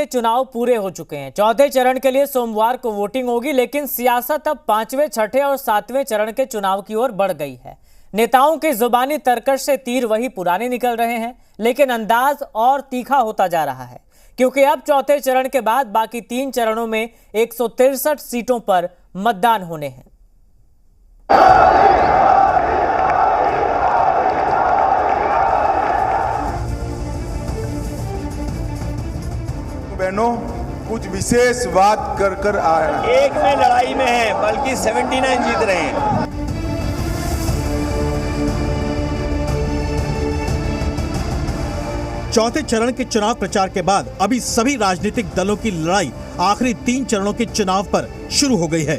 चुनाव पूरे हो चुके हैं। चौथे चरण के लिए सोमवार को वोटिंग होगी, लेकिन सियासत अब पांचवें, छठे और सातवें चरण के चुनाव की ओर बढ़ गई है। नेताओं की जुबानी तर्कश से तीर वही पुराने निकल रहे हैं, लेकिन अंदाज और तीखा होता जा रहा है, क्योंकि अब चौथे चरण के बाद बाकी 3 चरणों में 163 सीटों पर मतदान होने हैं। बहनों, कुछ विशेष बात कर आया। एक में लड़ाई में है, बल्कि 79 जीत रहे हैं। चौथे चरण के चुनाव प्रचार के बाद अभी सभी राजनीतिक दलों की लड़ाई आखिरी 3 चरणों के चुनाव पर शुरू हो गई है।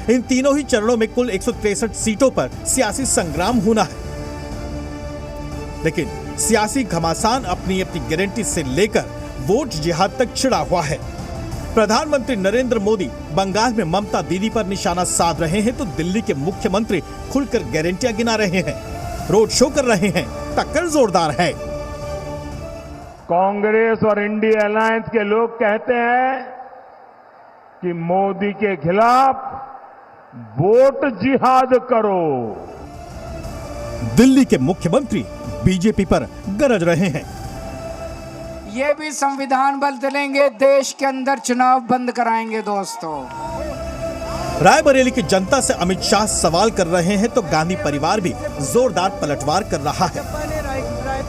इन तीनों ही चरणों में कुल 163 सीटों पर सियासी संग्राम होना है, लेकिन सियासी घमासान अपनी अपनी गारंटी से लेकर वोट जिहाद तक छिड़ा हुआ है। प्रधानमंत्री नरेंद्र मोदी बंगाल में ममता दीदी पर निशाना साध रहे हैं, तो दिल्ली के मुख्यमंत्री खुलकर गारंटियां गिना रहे हैं, रोड शो कर रहे हैं। टक्कर जोरदार है। कांग्रेस और इंडिया अलायंस के लोग कहते हैं कि मोदी के खिलाफ वोट जिहाद करो। दिल्ली के मुख्यमंत्री बीजेपी पर गरज रहे हैं। ये भी संविधान बदलेंगे, देश के अंदर चुनाव बंद कराएंगे। दोस्तों, रायबरेली की जनता से अमित शाह सवाल कर रहे हैं, तो गांधी परिवार भी जोरदार पलटवार कर रहा है।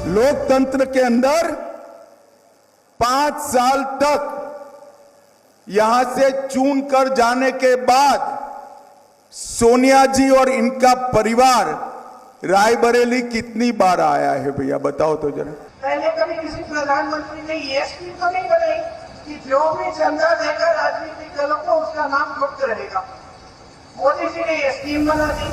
लोकतंत्र के अंदर 5 साल तक यहां से चुन कर जाने के बाद सोनिया जी और इनका परिवार रायबरेली कितनी बार आया है? भैया बताओ तो जरा। पहले कभी किसी प्रधानमंत्री ने ये स्कीम तो नहीं बनाई कि जो भी चंदा देगा राजनीतिक दलों को उसका नाम गुप्त रहेगा। मोदी जी ने ये स्कीम बना दी।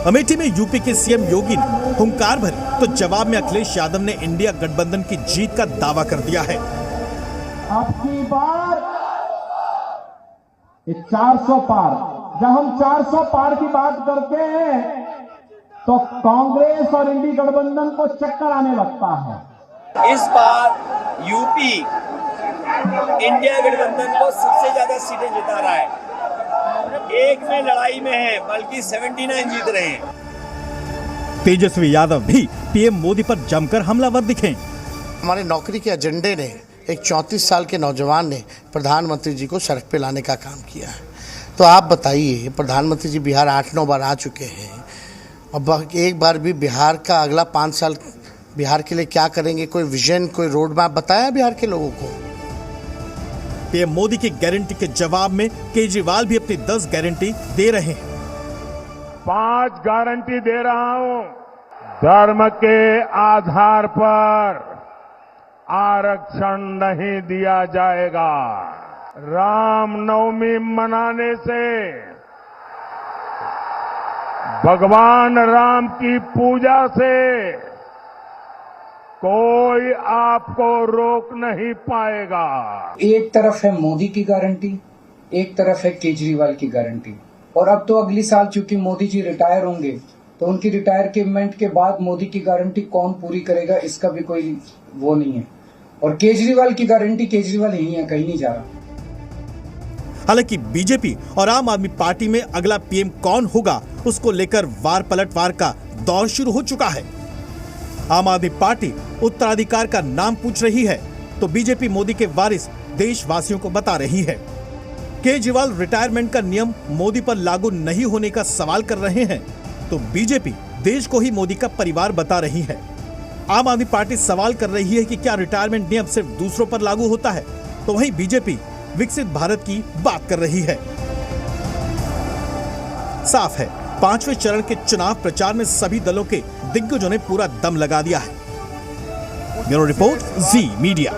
अमेठी में यूपी के सीएम योगी ने हुंकार भरी, तो जवाब में अखिलेश यादव ने इंडिया गठबंधन की जीत का दावा कर दिया है। अब की बार 400 पार, जब हम 400 पार की बात करते हैं तो कांग्रेस और इंडी गठबंधन को चक्कर आने लगता है। इस बार यूपी इंडिया गठबंधन को सबसे ज्यादा सीटें जिता रहा है। एक में लड़ाई में है, बल्कि 79 जीत रहे हैं। तेजस्वी यादव भी पीएम मोदी पर जमकर हमलावर दिखे। हमारे नौकरी के एजेंडे ने एक 34 साल के नौजवान ने प्रधानमंत्री जी को सड़क पे लाने का काम किया है। तो आप बताइए, प्रधानमंत्री जी बिहार 8-9 बार आ चुके हैं, अब एक बार भी बिहार का अगला 5 साल बिहार के लिए क्या करेंगे? कोई विजन, कोई रोड मैप बताया बिहार के लोगों को? पीएम मोदी की गारंटी के जवाब में केजरीवाल भी अपनी 10 गारंटी दे रहे हैं। 5 गारंटी दे रहा हूं। धर्म के आधार पर आरक्षण नहीं दिया जाएगा। रामनवमी मनाने से, भगवान राम की पूजा से कोई आपको रोक नहीं पाएगा। एक तरफ है मोदी की गारंटी, एक तरफ है केजरीवाल की गारंटी। और अब तो अगली साल चूंकि मोदी जी रिटायर होंगे, तो उनकी रिटायरमेंट के बाद मोदी की गारंटी कौन पूरी करेगा, इसका भी कोई वो नहीं है। और केजरीवाल की गारंटी, केजरीवाल यही है, कहीं नहीं जा रहा। हालांकि बीजेपी और आम आदमी पार्टी में अगला पीएम कौन होगा, उसको लेकर वार पलटवार का दौर शुरू हो चुका है। आम आदमी पार्टी उत्तराधिकार का नाम पूछ रही है, तो बीजेपी मोदी के वारिस देशवासियों को बता रही है। केजरीवाल रिटायरमेंट का नियम मोदी पर लागू नहीं होने का सवाल कर रहे हैं, तो बीजेपी देश को ही मोदी का परिवार बता रही है। आम आदमी पार्टी सवाल कर रही है कि क्या रिटायरमेंट नियम सिर्फ दूसरों पर लागू होता है, तो वहीं बीजेपी विकसित भारत की बात कर रही है। साफ है, 5वें चरण के चुनाव प्रचार में सभी दलों के दिग्गजों ने पूरा दम लगा दिया है। ब्यूरो रिपोर्ट, जी मीडिया।